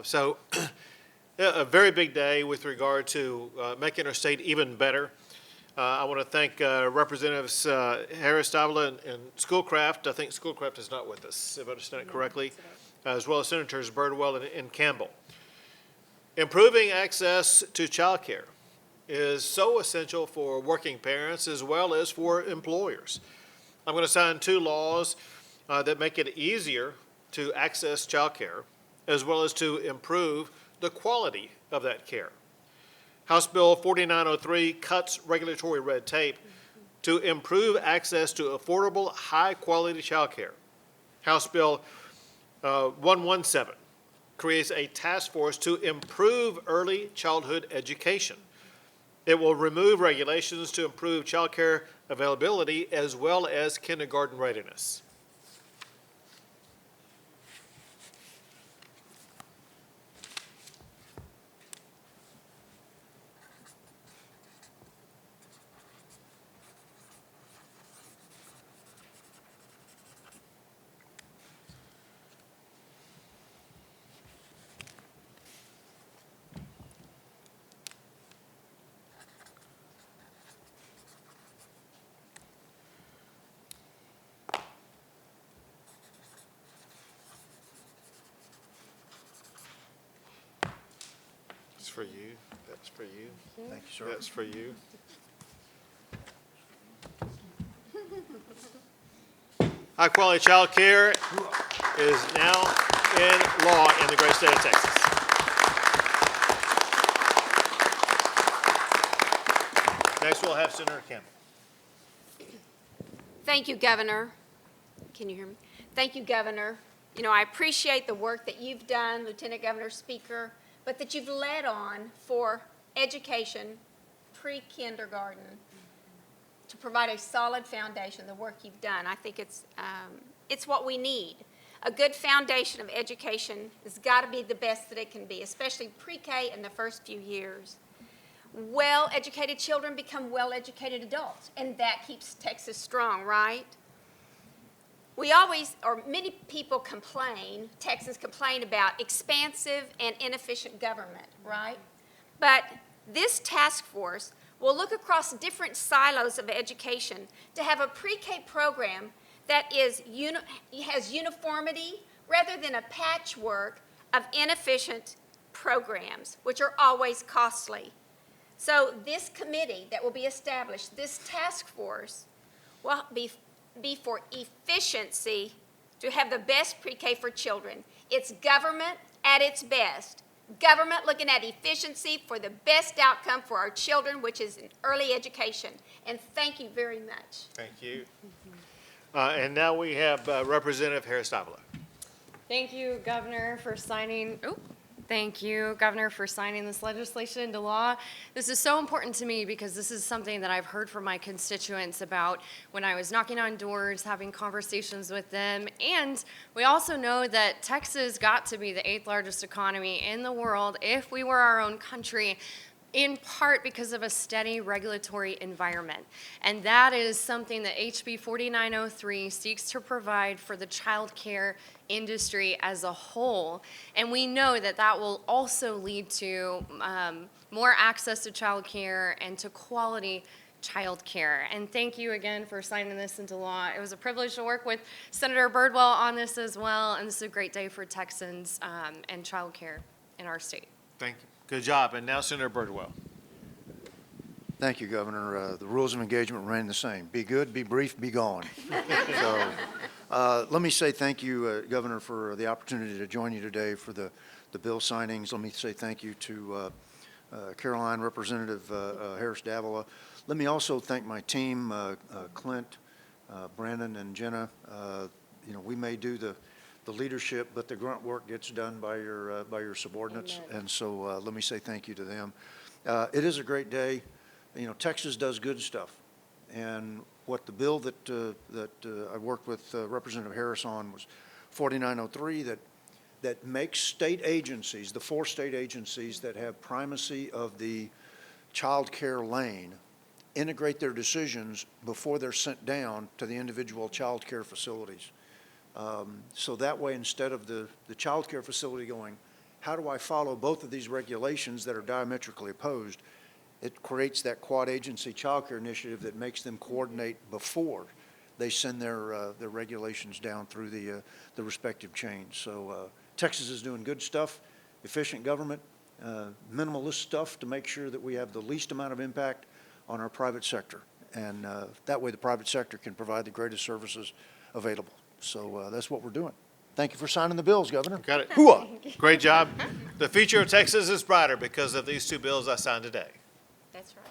So a very big day with regard to making our state even better. I want to thank Representatives Harris, Davila, and Schoolcraft. I think Schoolcraft is not with us, if I understand it correctly, as well as Senators Birdwell and Campbell. Improving access to child care is so essential for working parents as well as for employers. I'm going to sign two laws that make it easier to access child care as well as to improve the quality of that care. House Bill 4903 cuts regulatory red tape to improve access to affordable, high-quality child care. House Bill 117 creates a task force to improve early childhood education. It will remove regulations to improve child care availability as well as kindergarten readiness. For you, that's for you. Thank you, sir. That's for you. High-quality child care is now in law in the great state of Texas. Next, we'll have Senator Campbell. Thank you, Governor. Can you hear me? Thank you, Governor. You know, I appreciate the work that you've done, Lieutenant Governor, Speaker, but that you've led on for education, pre-kindergarten, to provide a solid foundation, the work you've done. I think it's what we need. A good foundation of education has got to be the best that it can be, especially pre-K in the first few years. Well-educated children become well-educated adults, and that keeps Texas strong, right? Many people complain, Texans complain about expansive and inefficient government, right? But this task force will look across different silos of education to have a pre-K program that has uniformity rather than a patchwork of inefficient programs, which are always costly. So this committee that will be established, this task force, will be for efficiency, to have the best pre-K for children. It's government at its best. Government looking at efficiency for the best outcome for our children, which is in early education. And thank you very much. Thank you. And now we have Representative Harris Davila. Thank you, Governor, for signing. Thank you, Governor, for signing this legislation into law. This is so important to me because this is something that I've heard from my constituents about when I was knocking on doors, having conversations with them. And we also know that Texas got to be the 8th largest economy in the world if we were our own country, in part because of a steady regulatory environment. And that is something that HB 4903 seeks to provide for the child care industry as a whole. And we know that that will also lead to more access to child care and to quality child care. And thank you again for signing this into law. It was a privilege to work with Senator Birdwell on this as well. And this is a great day for Texans and child care in our state. Thank you. Good job. And now Senator Birdwell. Thank you, Governor. The rules of engagement remain the same. Be good, be brief, be gone. So let me say thank you, Governor, for the opportunity to join you today for the bill signings. Let me say thank you to Caroline, Representative Harris Davila. Let me also thank my team, Clint, Brandon, and Jenna. You know, we may do the leadership, but the grunt work gets done by your subordinates. Amen. And so let me say thank you to them. It is a great day. You know, Texas does good stuff. And what the bill that I worked with Representative Harris on was 4903 that makes state agencies, the 4 state agencies that have primacy of the child care lane, integrate their decisions before they're sent down to the individual child care facilities. So that way, instead of the child care facility going, how do I follow both of these regulations that are diametrically opposed? It creates that quad agency childcare initiative that makes them coordinate before they send their regulations down through the respective chains. So Texas is doing good stuff, efficient government, minimalist stuff to make sure that we have the least amount of impact on our private sector. And that way the private sector can provide the greatest services available. So that's what we're doing. Thank you for signing the bills, Governor. Got it. Hooah! Great job. The future of Texas is brighter because of these two bills I signed today. That's right.